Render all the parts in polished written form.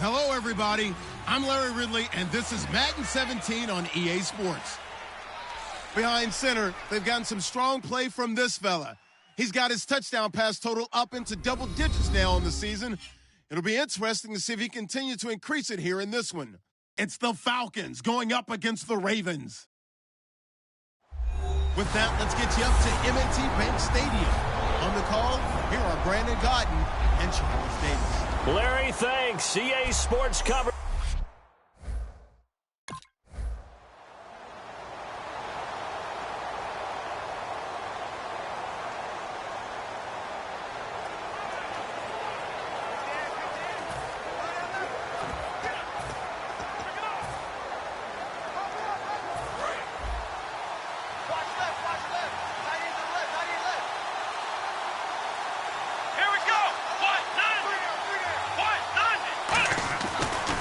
Hello, everybody. I'm Larry Ridley, and this is Madden 17 on EA Sports. Behind center, they've gotten some strong play from this fella. He's got his touchdown pass total up into double digits now in the season. It'll be interesting to see if he continues to increase it here in this one. It's the Falcons going up against the Ravens. With that, let's get you up to M&T Bank Stadium. On the call, here are Brandon Gaudin and Charles Davis. Larry, thanks. EA Sports cover.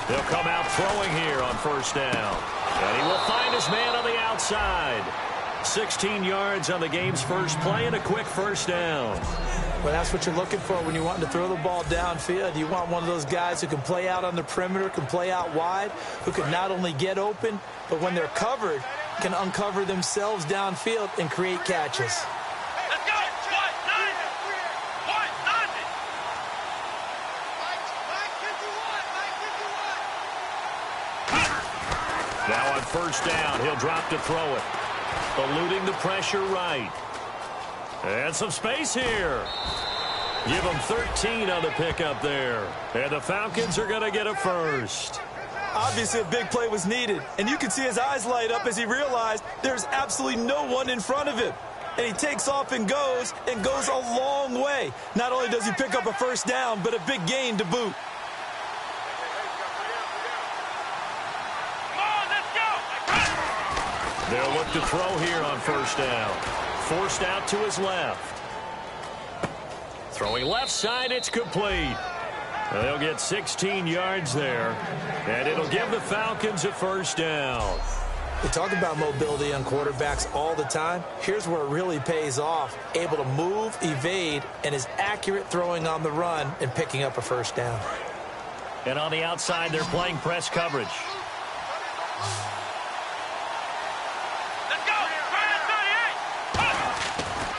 He'll come out throwing here on first down. And he will find his man on the outside. 16 yards on the game's first play and a quick first down. Well, that's what you're looking for when you want to throw the ball downfield. You want one of those guys who can play out on the perimeter, can play out wide, who can not only get open, but when they're covered, can uncover themselves downfield and create catches. Now on first down, he'll drop to throw it. Eluding the pressure right. And some space here. Give him 13 on the pickup there. And the Falcons are going to get a first. Obviously, a big play was needed. And you can see his eyes light up as he realized there's absolutely no one in front of him. And he takes off and goes a long way. Not only does he pick up a first down, but a big gain to boot. They'll look to throw here on first down. Forced out to his left. Throwing left side, it's complete. They'll get 16 yards there, and it'll give the Falcons a first down. We talk about mobility on quarterbacks all the time. Here's where it really pays off. Able to move, evade, and is accurate throwing on the run and picking up a first down. And on the outside, they're playing press coverage.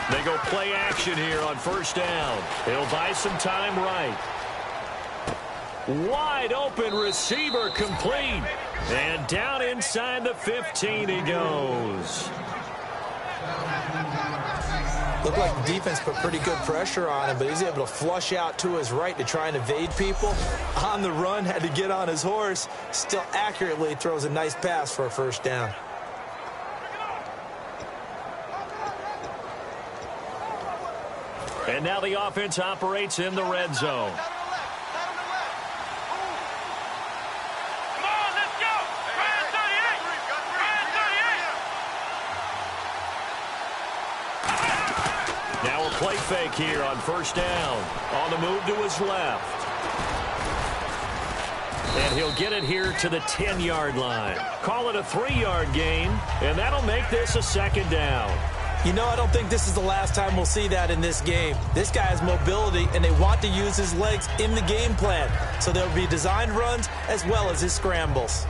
They go play action here on first down. He'll buy some time right. Wide open receiver complete. And down inside the 15 he goes. Looked like the defense put pretty good pressure on him, but he's able to flush out to his right to try and evade people. On the run, had to get on his horse. Still accurately throws a nice pass for a first down. And now the offense operates in the red zone. Now a play fake here on first down. On the move to his left. And he'll get it here to the 10-yard line. Call it a 3-yard gain, and that'll make this a second down. You know, I don't think this is the last time we'll see that in this game. This guy has mobility, and they want to use his legs in the game plan. So there'll be designed runs as well as his scrambles.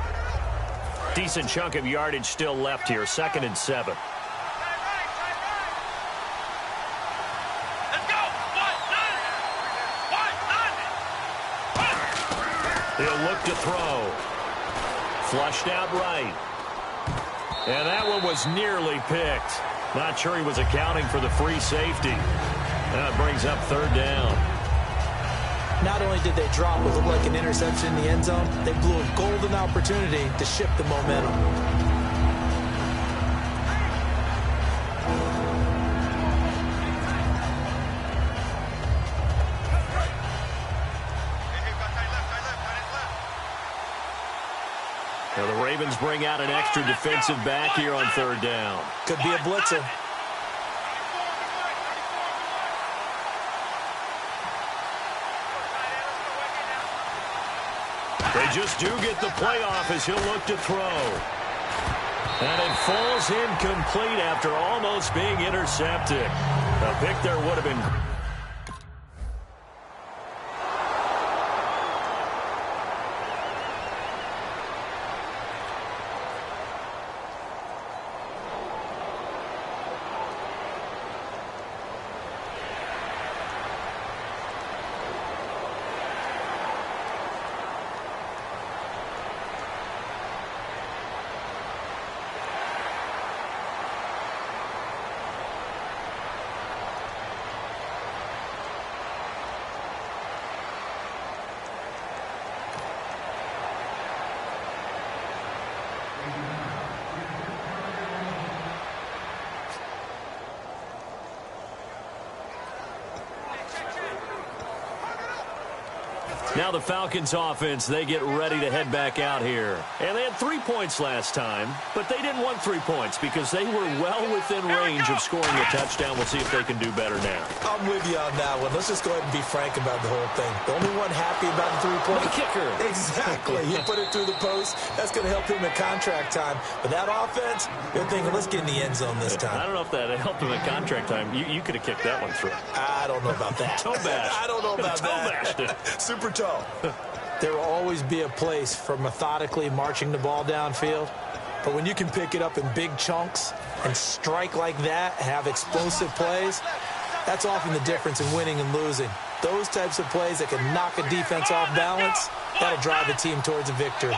Decent chunk of yardage still left here, 2nd and 7. He'll look to throw. Flushed out right. And that one was nearly picked. Not sure he was accounting for the free safety. That brings up 3rd down. Not only did they drop what looked like an interception in the end zone, they blew a golden opportunity to shift the momentum. Now the Ravens bring out an extra defensive back here on 3rd down. Could be a blitzer. They just do get the playoff as he'll look to throw. And it falls incomplete after almost being intercepted. A pick there would have been... Now the Falcons offense, they get ready to head back out here. And they had 3 points last time, but they didn't want 3 points because they were well within range of scoring a touchdown. We'll see if they can do better now. I'm with you on that one. Let's just go ahead and be frank about the whole thing. The only one happy about the 3-point. The kicker. Exactly. He put it through the post. That's going to help him in contract time. But that offense, they're thinking, let's get in the end zone this time. I don't know if that helped him in contract time. You could have kicked that one through. I don't know about that. Toe bash. I don't know about that. Super toe. There will always be a place for methodically marching the ball downfield. But when you can pick it up in big chunks and strike like that, have explosive plays, that's often the difference in winning and losing. Those types of plays that can knock a defense off balance, that'll drive a team towards a victory.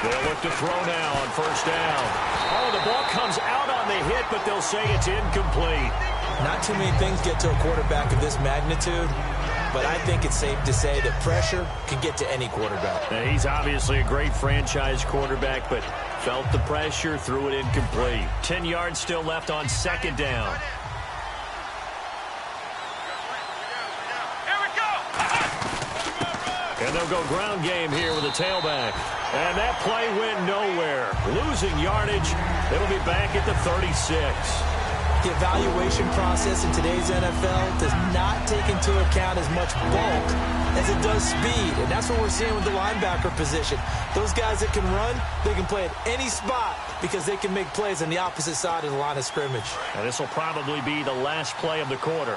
They'll look to throw now on first down. Oh, the ball comes out on the hit, but they'll say it's incomplete. Not too many things get to a quarterback of this magnitude, but I think it's safe to say that pressure can get to any quarterback. Now, he's obviously a great franchise quarterback, but felt the pressure, threw it incomplete. 10 yards still left on second down. And they'll go ground game here with a tailback. And that play went nowhere. Losing yardage. It'll be back at the 36. The evaluation process in today's NFL does not take into account as much bulk as it does speed. And that's what we're seeing with the linebacker position. Those guys that can run, they can play at any spot because they can make plays on the opposite side of the line of scrimmage. And this will probably be the last play of the quarter.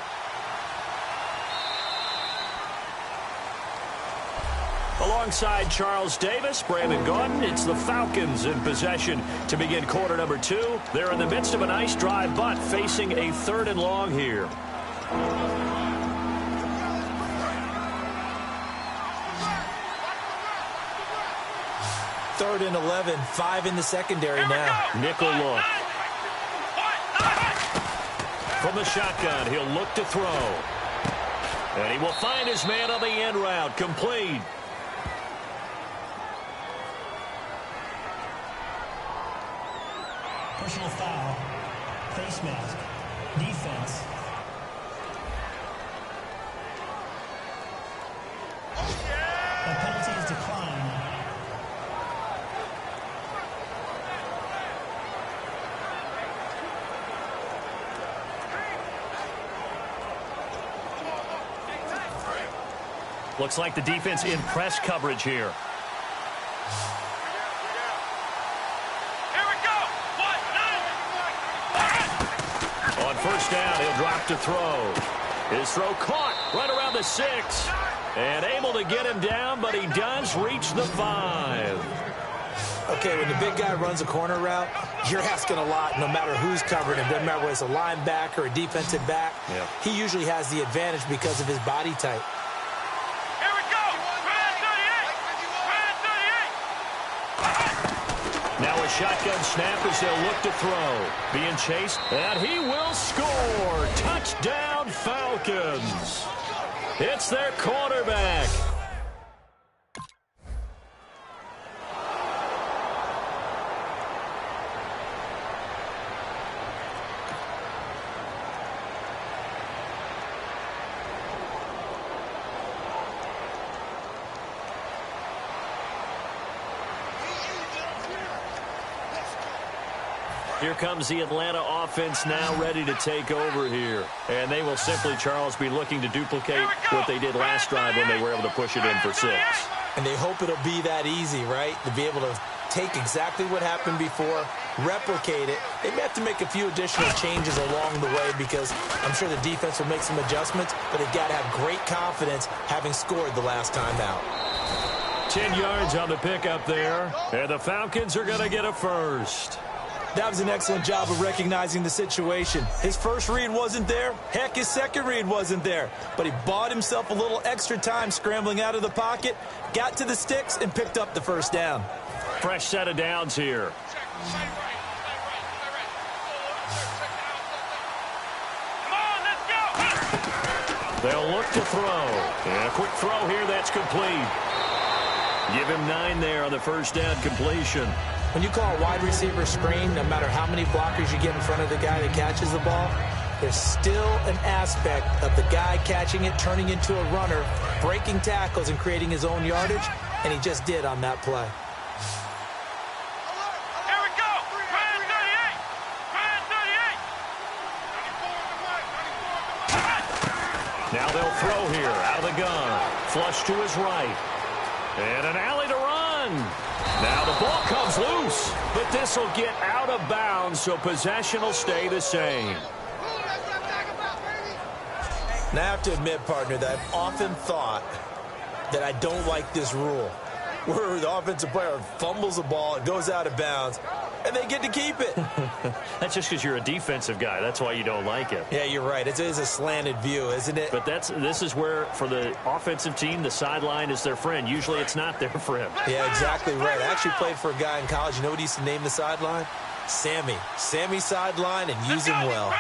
Alongside Charles Davis, Brandon Gordon, it's the Falcons in possession to begin quarter number 2. They're in the midst of a nice drive, but facing a 3rd and long here. Third and 11, 5 in the secondary now. Nickel look. From the shotgun, he'll look to throw. And he will find his man on the end route, complete. Personal foul, face mask, defense. The penalty is declined. Looks like the defense in press coverage here. First down, he'll drop to throw. His throw caught right around the 6. And able to get him down, but he does reach the 5. Okay, when the big guy runs a corner route, you're asking a lot no matter who's covering him. Doesn't matter whether it's a linebacker or a defensive back. Yeah. He usually has the advantage because of his body type. Here we go! Red 38! Now a shotgun snap as they'll look to throw. Being chased, and he will score. Touchdown, Falcons. It's their quarterback. Here comes the Atlanta offense now ready to take over here. And they will simply, Charles, be looking to duplicate what they did last drive when they were able to push it in for 6. And they hope it'll be that easy, right? To be able to take exactly what happened before, replicate it. They may have to make a few additional changes along the way because I'm sure the defense will make some adjustments, but they've got to have great confidence having scored the last time out. 10 yards on the pickup there. And the Falcons are going to get a first. That was an excellent job of recognizing the situation. His first read wasn't there. Heck, his second read wasn't there. But he bought himself a little extra time scrambling out of the pocket, got to the sticks, and picked up the first down. Fresh set of downs here. They'll look to throw. And a quick throw here that's complete. Give him 9 there on the first down completion. When you call a wide receiver screen, no matter how many blockers you get in front of the guy that catches the ball, there's still an aspect of the guy catching it, turning into a runner, breaking tackles and creating his own yardage, and he just did on that play. Here we go. Brand 38. Now they'll throw here out of the gun. Flush to his right. And an alley to run. Now the ball comes loose. But this will get out of bounds, so possession will stay the same. Now I have to admit, partner, that I've often thought that I don't like this rule, where the offensive player fumbles the ball, it goes out of bounds, and they get to keep it. That's just because you're a defensive guy. That's why you don't like it. Yeah, you're right. It is a slanted view, isn't it? But this is where, for the offensive team, the sideline is their friend. Usually it's not their friend. Yeah, exactly right. I actually played for a guy in college. You know what he used to name the sideline? Sammy. Sammy sideline, and use him well.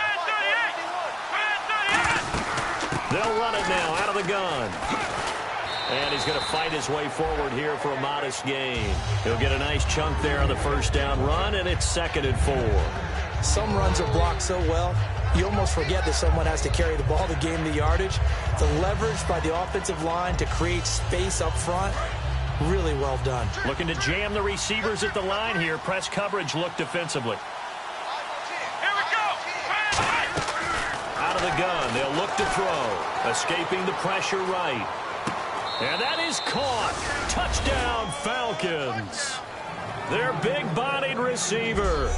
They'll run it now out of the gun. And he's going to fight his way forward here for a modest gain. He'll get a nice chunk there on the first down run, and it's 2nd and 4. Some runs are blocked so well, you almost forget that someone has to carry the ball to gain the yardage. The leverage by the offensive line to create space up front, really well done. Looking to jam the receivers at the line here. Press coverage look defensively. Here we go. Out of the gun, they'll look to throw. Escaping the pressure right. And that is caught. Touchdown, Falcons. Their big-bodied receiver.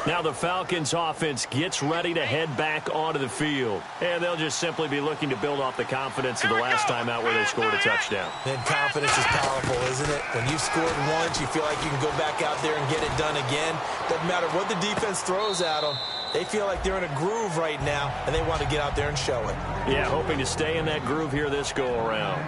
Now the Falcons offense gets ready to head back onto the field. And they'll just simply be looking to build off the confidence of the last time out where they scored a touchdown. And confidence is powerful, isn't it? When you've scored once, you feel like you can go back out there and get it done again. Doesn't matter what the defense throws at them. They feel like they're in a groove right now, and they want to get out there and show it. Yeah, hoping to stay in that groove here this go-around.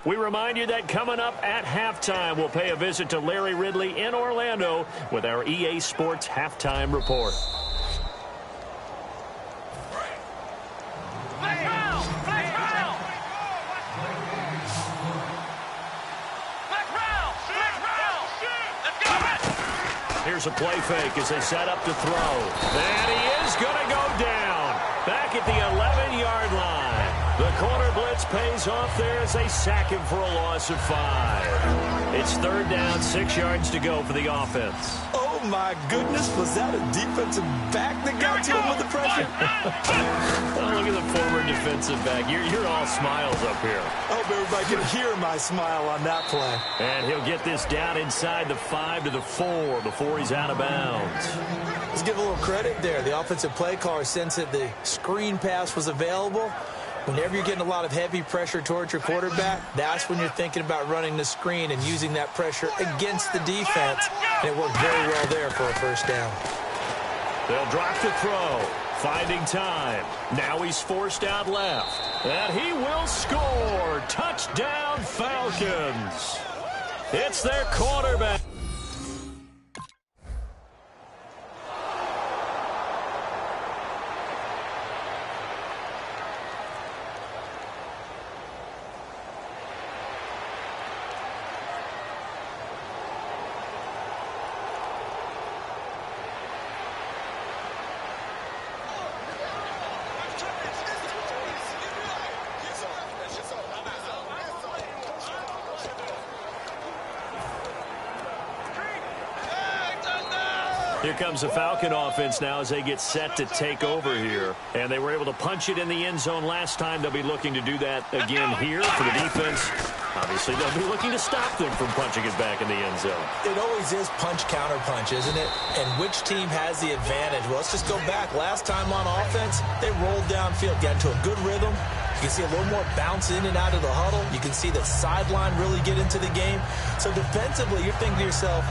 We remind you that coming up at halftime, we'll pay a visit to Larry Ridley in Orlando with our EA Sports Halftime Report. Here's a play fake as they set up to throw. And he is going to go down back at the 11-yard line. The corner blitz pays off there as they sack him for a loss of 5. It's 3rd down, 6 yards to go for the offense. Oh, my goodness. Was that a defensive back that got to him with the pressure? Oh, look at the former defensive back. You're all smiles up here. I hope everybody can hear my smile on that play. And he'll get this down inside the 5 to the 4 before he's out of bounds. Let's give a little credit there. The offensive play caller sensed that the screen pass was available. Whenever you're getting a lot of heavy pressure towards your quarterback, that's when you're thinking about running the screen and using that pressure against the defense. And it worked very well there for a first down. They'll drop the throw. Finding time. Now he's forced out left. And he will score. Touchdown, Falcons. It's their quarterback. Here comes the Falcon offense now as they get set to take over here. And they were able to punch it in the end zone last time. They'll be looking to do that again here for the defense. Obviously, they'll be looking to stop them from punching it back in the end zone. It always is punch-counter-punch, isn't it? And which team has the advantage? Well, let's just go back. Last time on offense, they rolled downfield, got into a good rhythm. You can see a little more bounce in and out of the huddle. You can see the sideline really get into the game. So defensively, you're thinking to yourself,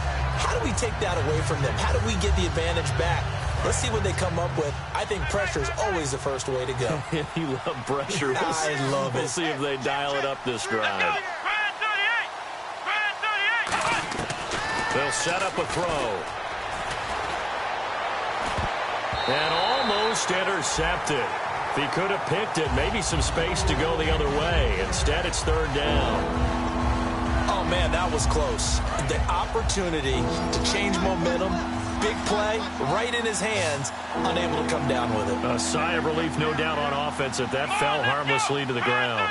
How do we take that away from them? How do we get the advantage back? Let's see what they come up with. I think pressure is always the first way to go. You love pressure. I love it. We'll see if they dial it up this drive. They'll set up a throw. And almost intercepted. If he could have picked it, maybe some space to go the other way. Instead, it's third down. Oh, man, that was close. The opportunity to change momentum, big play, right in his hands, unable to come down with it. A sigh of relief, no doubt, on offense that fell harmlessly to the ground.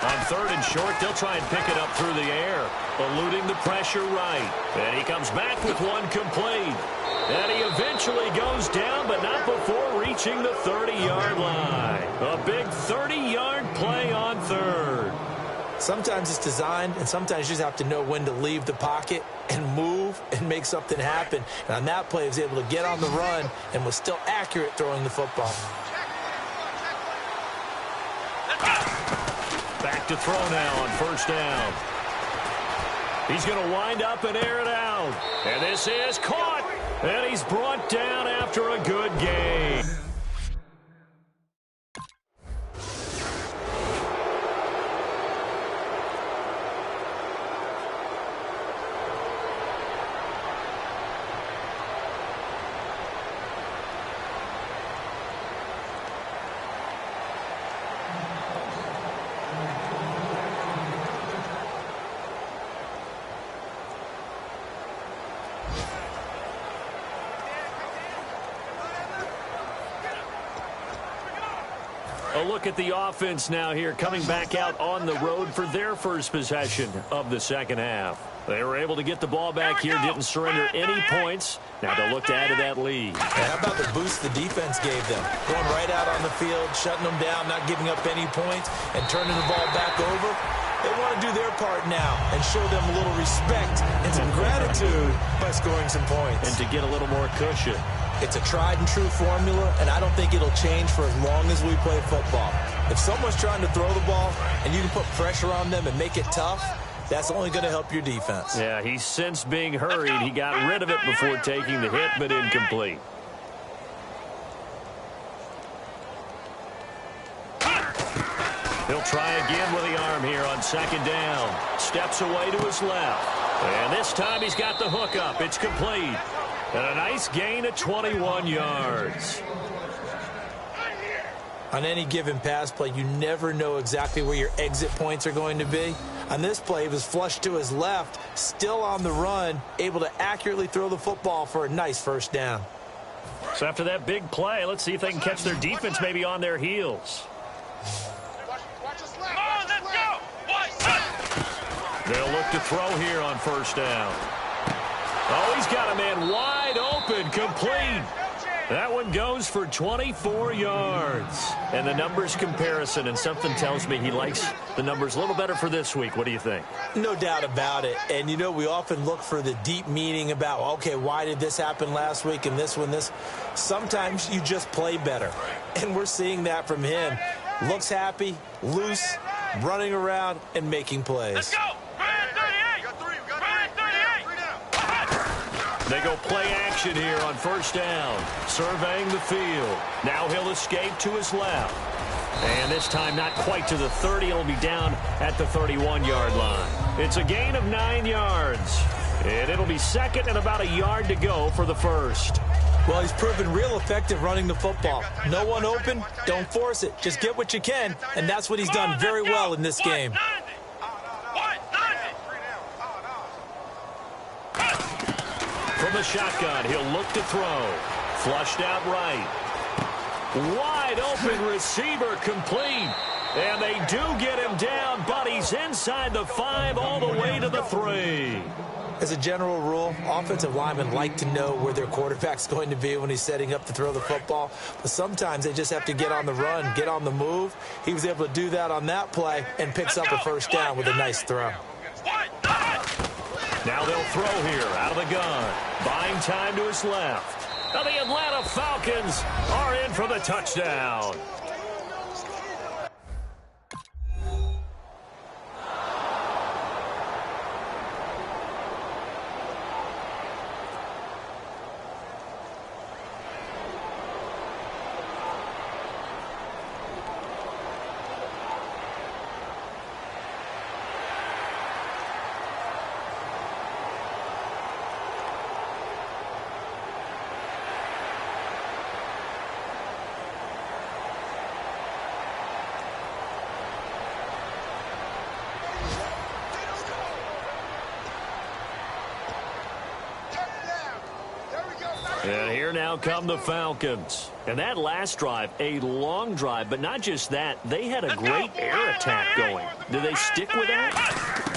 On third and short, they'll try and pick it up through the air, eluding the pressure right. And he comes back with one complete. And he eventually goes down, but not before reaching the 30-yard line. A big 30-yard play on third. Sometimes it's designed, and sometimes you just have to know when to leave the pocket and move and make something happen. And on that play, he was able to get on the run and was still accurate throwing the football. Back to throw now on first down. He's going to wind up and air it out. And this is caught. And he's brought down after a good game. A look at the offense now here, coming back out on the road for their first possession of the second half. They were able to get the ball back here, didn't surrender any points. Now they'll look to add to that lead. How about the boost the defense gave them? Going right out on the field, shutting them down, not giving up any points, and turning the ball back over. They want to do their part now and show them a little respect and some gratitude by scoring some points. And to get a little more cushion. It's a tried-and-true formula, and I don't think it'll change for as long as we play football. If someone's trying to throw the ball and you can put pressure on them and make it tough, that's only going to help your defense. Yeah, he's since being hurried. He got rid of it before taking the hit, but incomplete. He'll try again with the arm here on second down. Steps away to his left. And this time he's got the hook up. It's complete. And a nice gain of 21 yards. On any given pass play, you never know exactly where your exit points are going to be. On this play, he was flushed to his left, still on the run, able to accurately throw the football for a nice first down. So after that big play, let's see if they can catch their defense maybe on their heels. Come on, let's go! They'll look to throw here on first down. Oh, he's got a man wide open, complete. That one goes for 24 yards. And the numbers comparison, and something tells me he likes the numbers a little better for this week. What do you think? No doubt about it. And, you know, we often look for the deep meaning about, okay, why did this happen last week and this one, this? Sometimes you just play better. And we're seeing that from him. Looks happy, loose, running around, and making plays. Let's go! They go play action here on first down. Surveying the field. Now he'll escape to his left. And this time not quite to the 30. He'll be down at the 31-yard line. It's a gain of 9 yards. And it'll be second and about a yard to go for the first. Well, he's proven real effective running the football. No one open, don't force it. Just get what you can, and that's what he's done very well in this game. From the shotgun, he'll look to throw. Flushed out right. Wide open receiver complete. And they do get him down, but he's inside the 5 all the way to the 3. As a general rule, offensive linemen like to know where their quarterback's going to be when he's setting up to throw the football. But sometimes they just have to get on the run, get on the move. He was able to do that on that play and picks up a first down with a nice throw. Now they'll throw here out of the gun. Buying time to his left. Now the Atlanta Falcons are in for the touchdown. And here now come the Falcons. And that last drive, a long drive, but not just that. They had a great air attack going. Do they stick with that?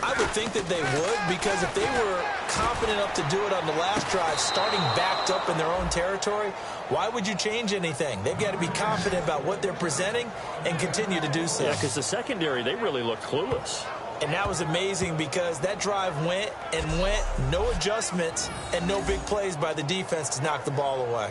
I would think that they would, because if they were confident enough to do it on the last drive, starting backed up in their own territory, why would you change anything? They've got to be confident about what they're presenting and continue to do so. Yeah, because the secondary, they really looked clueless. And that was amazing because that drive went and went, no adjustments, and no big plays by the defense to knock the ball away.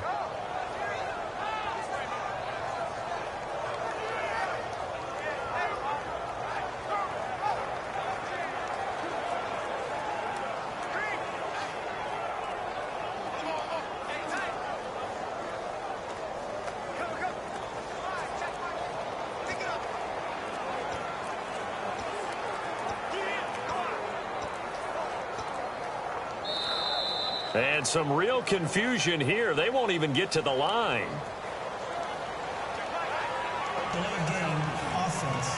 And some real confusion here. They won't even get to the line. Delay game, offense.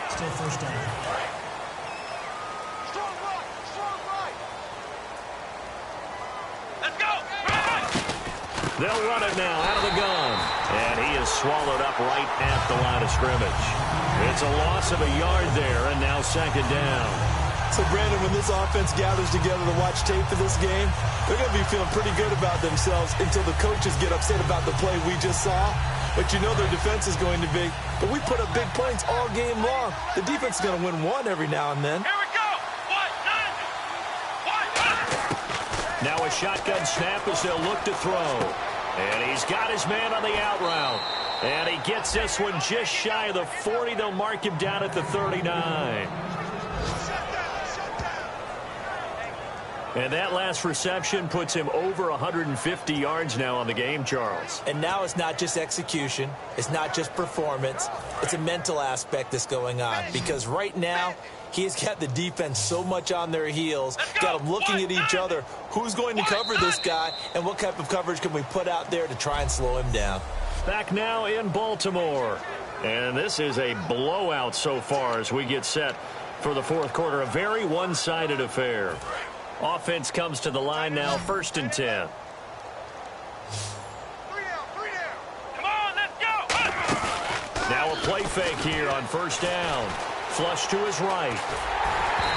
Still first down. Strong right, strong right. Let's go. They'll run it now out of the gun. And he is swallowed up right at the line of scrimmage. It's a loss of a yard there, and now second down. So, Brandon, when this offense gathers together to watch tape for this game, they're going to be feeling pretty good about themselves until the coaches get upset about the play we just saw. But you know their defense is going to be. But we put up big points all game long. The defense is going to win one every now and then. Here we go. Now a shotgun snap as they'll look to throw. And he's got his man on the out route. And he gets this one just shy of the 40. They'll mark him down at the 39. And that last reception puts him over 150 yards now on the game, Charles. And now it's not just execution. It's not just performance. It's a mental aspect that's going on. Because right now, he's got the defense so much on their heels, got them looking at each other. Who's going to cover this guy, and what type of coverage can we put out there to try and slow him down? Back now in Baltimore. And this is a blowout so far as we get set for the fourth quarter. A very one-sided affair. Offense comes to the line now, 1st and 10. 3 down. Come on, let's go. Now a play fake here on 1st down. Flush to his right.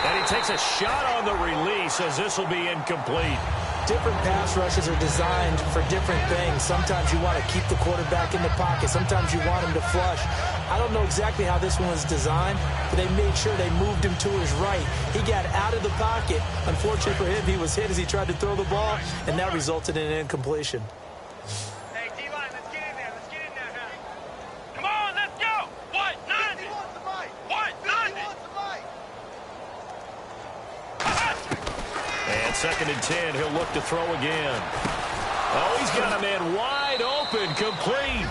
And he takes a shot on the release as this will be incomplete. Different pass rushes are designed for different things. Sometimes you want to keep the quarterback in the pocket. Sometimes you want him to flush. I don't know exactly how this one was designed, but they made sure they moved him to his right. He got out of the pocket. Unfortunately for him, he was hit as he tried to throw the ball, and that resulted in an incompletion. Hey, D-line, let's get in there. Let's get in there now. Come on, let's go. What? None. What? None. And 2nd and 10, he'll look to throw again. Oh, he's got a man wide open, complete.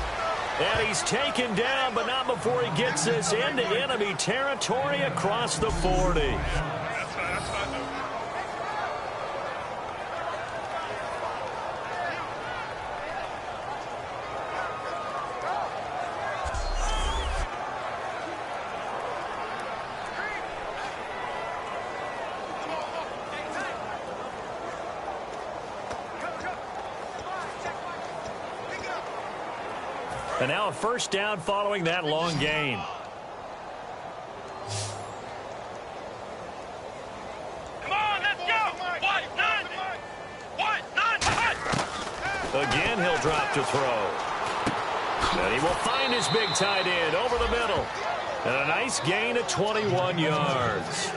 And he's taken down, but not before he gets this into enemy territory across the 40. And now a 1st down following that long gain. Come on, let's go. What? None. What? None. Again, he'll drop to throw. And he will find his big tight end over the middle. And a nice gain of 21 yards.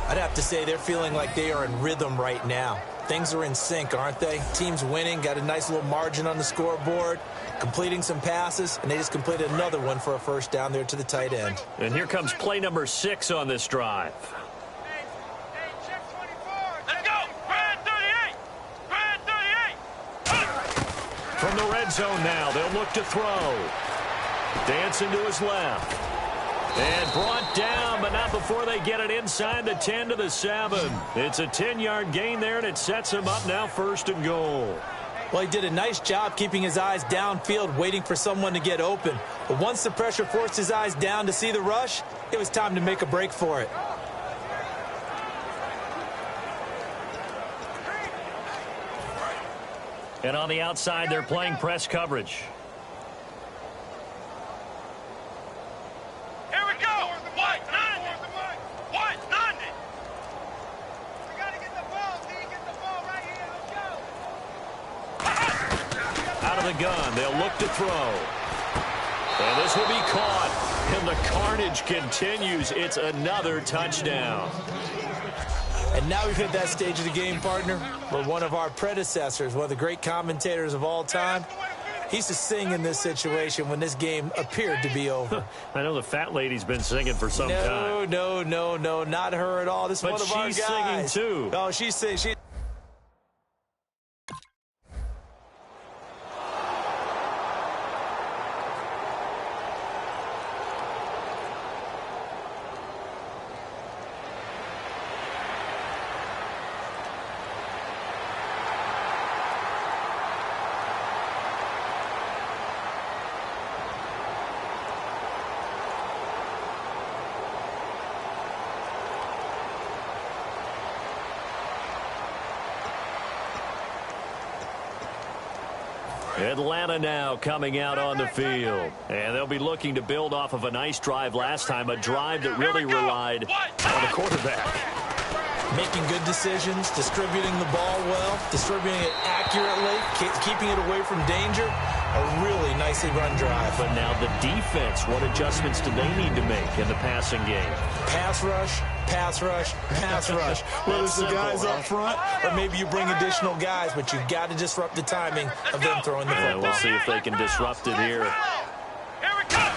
I'd have to say they're feeling like they are in rhythm right now. Things are in sync, aren't they? Team's winning, got a nice little margin on the scoreboard, completing some passes, and they just completed another one for a 1st down there to the tight end. And here comes play number 6 on this drive. Hey, check 24. Let's go. Brad 38. Brad 38. From the red zone now, they'll look to throw. Dancing to his left. And brought down, but not before they get it inside the 10 to the 7. It's a 10-yard gain there, and it sets him up now 1st and goal. Well, he did a nice job keeping his eyes downfield, waiting for someone to get open. But once the pressure forced his eyes down to see the rush, it was time to make a break for it. And on the outside, they're playing press coverage. Here we go. What? None. What? None. We got to get the ball. See, get the ball right here. Let's go. Out of the gun, they'll look to throw. And this will be caught. And the carnage continues. It's another touchdown. And now we've hit that stage of the game, partner, where one of our predecessors, one of the great commentators of all time, he used to sing in this situation when this game appeared to be over. I know the fat lady's been singing for some time. No, not her at all. This is one of our guys. But she's singing too. Oh, she's singing. Atlanta now coming out on the field. And they'll be looking to build off of a nice drive last time, a drive that really relied on the quarterback. Making good decisions, distributing the ball well, distributing it accurately, keeping it away from danger. A really nicely run drive. But now the defense, what adjustments do they need to make in the passing game? Pass rush, pass rush, pass rush. Whether it's the guys up front or maybe you bring additional guys, but you've got to disrupt the timing of them throwing the football. We'll see if they can disrupt it here. Here we go.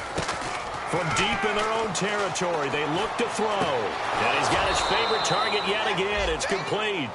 From deep in their own territory, they look to throw. And he's got his favorite target yet again. It's complete.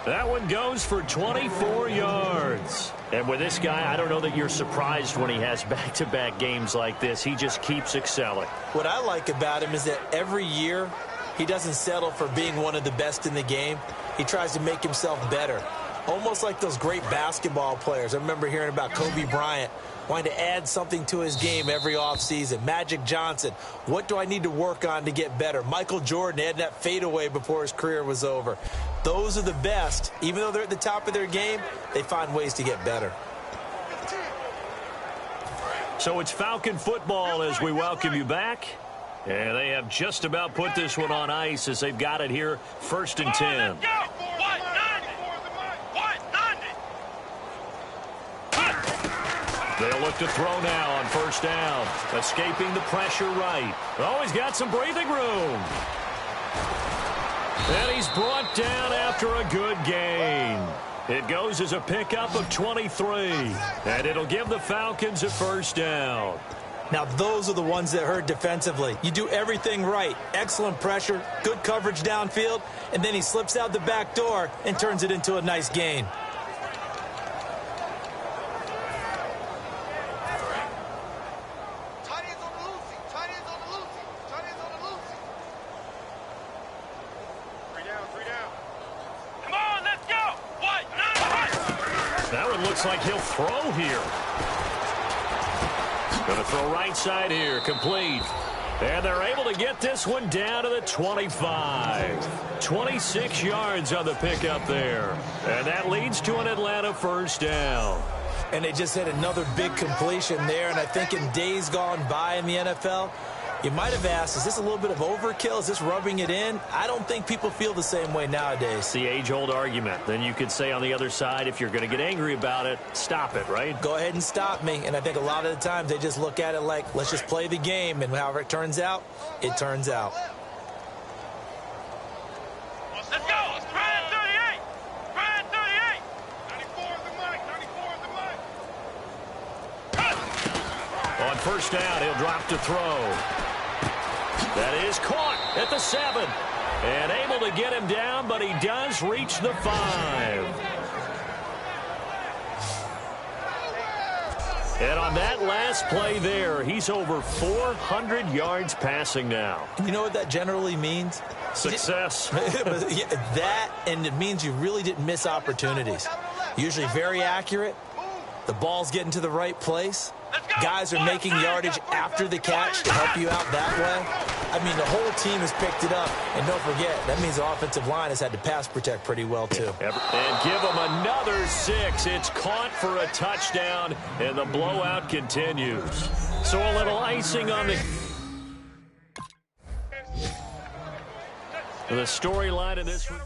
That one goes for 24 yards. And with this guy, I don't know that you're surprised when he has back-to-back games like this. He just keeps excelling. What I like about him is that every year he doesn't settle for being one of the best in the game. He tries to make himself better. Almost like those great basketball players. I remember hearing about Kobe Bryant wanting to add something to his game every offseason. Magic Johnson, what do I need to work on to get better? Michael Jordan had that fadeaway before his career was over. Those are the best. Even though they're at the top of their game, they find ways to get better. So it's Falcon football as we welcome you back. And they have just about put this one on ice as they've got it here, 1st and 10. They'll look to throw now on 1st down. Escaping the pressure right. Oh, he's got some breathing room. And he's brought down after a good gain. It goes as a pickup of 23. And it'll give the Falcons a 1st down. Now, those are the ones that hurt defensively. You do everything right. Excellent pressure, good coverage downfield, and then he slips out the back door and turns it into a nice gain. Looks like he'll throw here. Going to throw right side here, complete. And they're able to get this one down to the 25. 26 yards on the pickup there. And that leads to an Atlanta 1st down. And they just had another big completion there. And I think in days gone by in the NFL, you might have asked, is this a little bit of overkill? Is this rubbing it in? I don't think people feel the same way nowadays. It's the age-old argument. Then you could say on the other side, if you're going to get angry about it, stop it, right? Go ahead and stop me. And I think a lot of the times they just look at it like, let's just play the game. And however it turns out, it turns out. Let's go. Brian 38. Brian 38. 94 is the money. 94 is the money. On 1st down, he'll drop to throw. That is caught at the 7. And able to get him down, but he does reach the 5. And on that last play there, he's over 400 yards passing now. You know what that generally means? Success. That, and it means you really didn't miss opportunities. Usually very accurate. The ball's getting to the right place. guys are making yardage after the catch to help you out that way. I mean, the whole team has picked it up. And don't forget, that means the offensive line has had to pass protect pretty well, too. And give them another 6. It's caught for a touchdown, and the blowout continues. So a little icing on the storyline of this one.